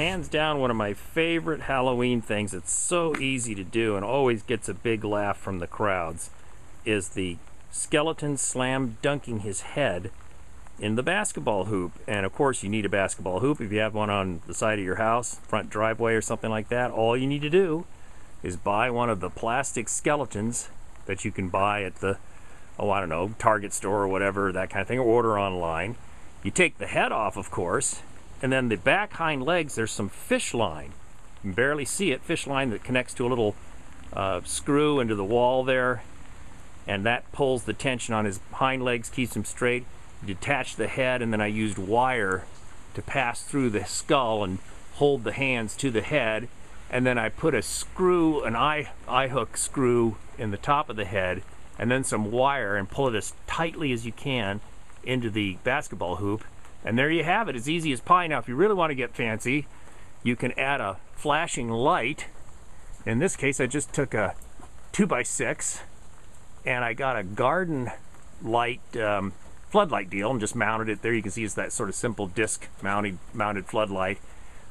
Hands down one of my favorite Halloween things. It's so easy to do and always gets a big laugh from the crowds, is the skeleton slam dunking his head in the basketball hoop. And of course you need a basketball hoop if you have one on the side of your house, front driveway or something like that. All you need to do is buy one of the plastic skeletons that you can buy at the, oh I don't know, Target store or whatever, that kind of thing, or order online. You take the head off, of course, and then the back hind legs, there's some fish line. You can barely see it, fish line that connects to a little screw into the wall there, and that pulls the tension on his hind legs, keeps him straight. You detach the head, and then I used wire to pass through the skull and hold the hands to the head, and then I put a screw, an eye hook screw in the top of the head, and then some wire, and pull it as tightly as you can into the basketball hoop. And there you have it, as easy as pie. Now if you really want to get fancy, you can add a flashing light. In this case I just took a 2x6 and I got a garden light floodlight deal and just mounted it there. You can see it's that sort of simple disc mounted floodlight.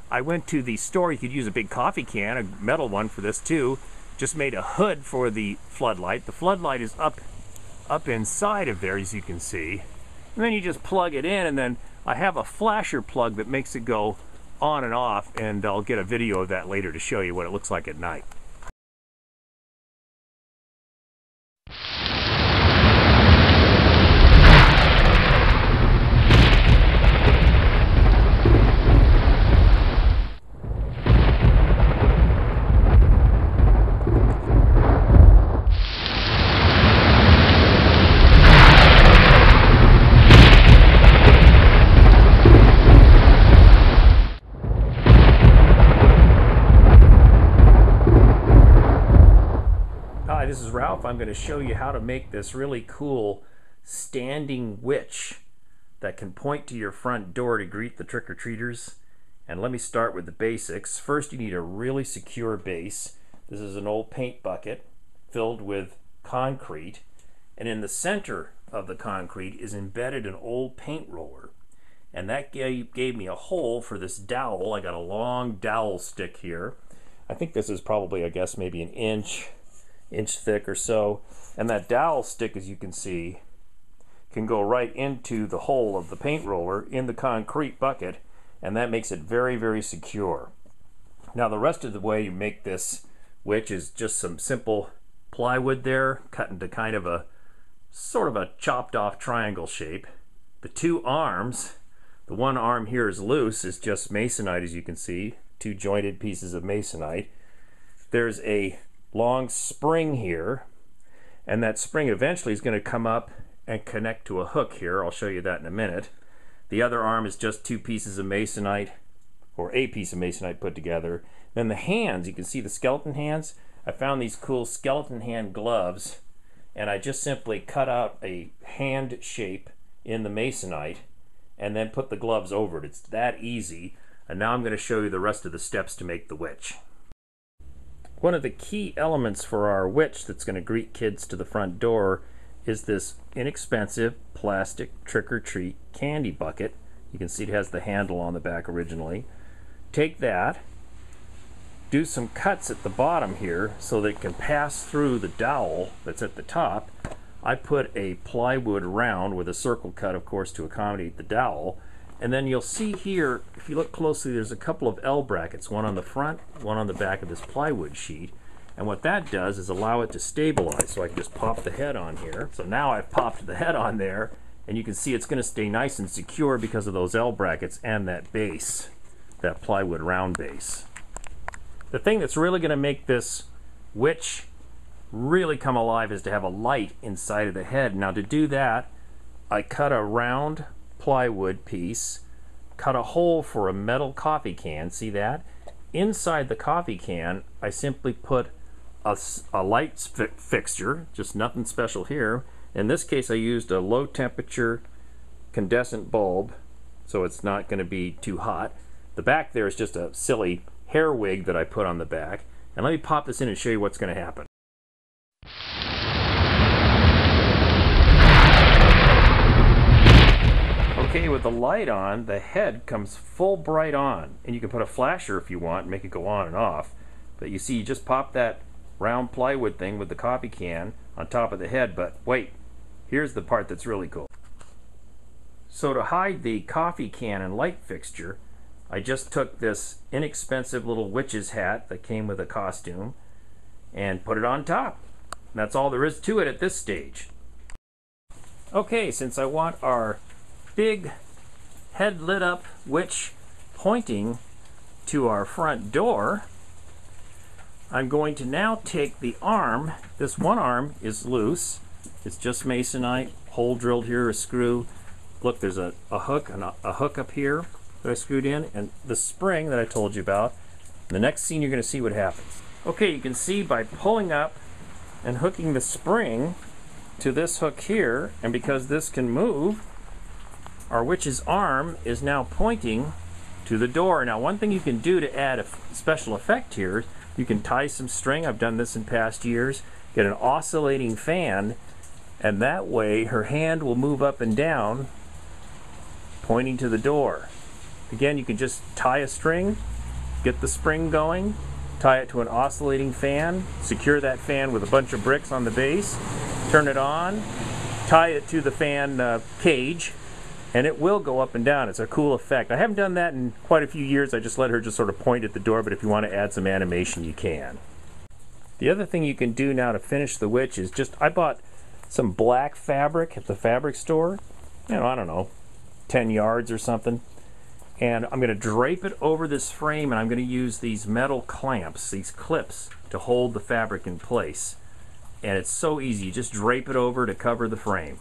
I went to the store. You could use a big coffee can, a metal one for this too. Just made a hood for the floodlight. The floodlight is up inside of there, as you can see. And then you just plug it in, and then I have a flasher plug that makes it go on and off, and I'll get a video of that later to show you what it looks like at night. Hi, this is Ralph. I'm going to show you how to make this really cool standing witch that can point to your front door to greet the trick-or-treaters. And let me start with the basics. First, you need a really secure base. This is an old paint bucket filled with concrete, and in the center of the concrete is embedded an old paint roller, and that gave me a hole for this dowel. I got a long dowel stick here. I think this is probably, I guess, maybe an inch thick or so, and that dowel stick, as you can see, can go right into the hole of the paint roller in the concrete bucket, and that makes it very, very secure. Now the rest of the way you make this witch is just some simple plywood there, cut into kind of a sort of a chopped off triangle shape. The two arms, the one arm here is loose, is just masonite, as you can see, two jointed pieces of masonite. There's a long spring here, and that spring eventually is going to come up and connect to a hook here. I'll show you that in a minute. The other arm is just two pieces of masonite, or a piece of masonite put together. Then the hands, you can see the skeleton hands. I found these cool skeleton hand gloves, and I just simply cut out a hand shape in the masonite and then put the gloves over it. It's that easy. And now I'm going to show you the rest of the steps to make the witch. One of the key elements for our witch that's going to greet kids to the front door is this inexpensive plastic trick-or-treat candy bucket. You can see it has the handle on the back originally. Take that, do some cuts at the bottom here so that it can pass through the dowel that's at the top. I put a plywood round with a circle cut, of course, to accommodate the dowel. And then you'll see here, if you look closely, there's a couple of L brackets, one on the front, one on the back of this plywood sheet. And what that does is allow it to stabilize. So I can just pop the head on here. So now I've popped the head on there, and you can see it's going to stay nice and secure because of those L brackets and that base, that plywood round base. The thing that's really going to make this witch really come alive is to have a light inside of the head. Now to do that, I cut a round plywood piece, cut a hole for a metal coffee can, see that? Inside the coffee can, I simply put a light fixture, just nothing special here. In this case, I used a low temperature incandescent bulb, so it's not going to be too hot. The back there is just a silly hair wig that I put on the back. And let me pop this in and show you what's going to happen. Okay, with the light on, the head comes full bright on, and you can put a flasher if you want and make it go on and off. But you see, you just pop that round plywood thing with the coffee can on top of the head. But wait, here's the part that's really cool. So to hide the coffee can and light fixture, I just took this inexpensive little witch's hat that came with a costume and put it on top. That's all there is to it at this stage. Okay, since I want our big head lit up witch pointing to our front door, I'm going to now take the arm. This one arm is loose. It's just masonite, hole drilled here, a screw. Look, there's a hook and a hook up here that I screwed in, and the spring that I told you about. In the next scene, you're going to see what happens. Okay, you can see by pulling up and hooking the spring to this hook here, and because this can move, our witch's arm is now pointing to the door. Now, one thing you can do to add a special effect here, you can tie some string. I've done this in past years. Get an oscillating fan, and that way her hand will move up and down, pointing to the door. Again, you can just tie a string, get the spring going, tie it to an oscillating fan, secure that fan with a bunch of bricks on the base, turn it on, tie it to the fan cage, and it will go up and down. It's a cool effect. I haven't done that in quite a few years. I just let her just sort of point at the door, but if you want to add some animation, you can. The other thing you can do now to finish the witch is I bought some black fabric at the fabric store. You know, I don't know, 10 yards or something. And I'm going to drape it over this frame, and I'm going to use these metal clamps, these clips, to hold the fabric in place. And it's so easy. You just drape it over to cover the frame.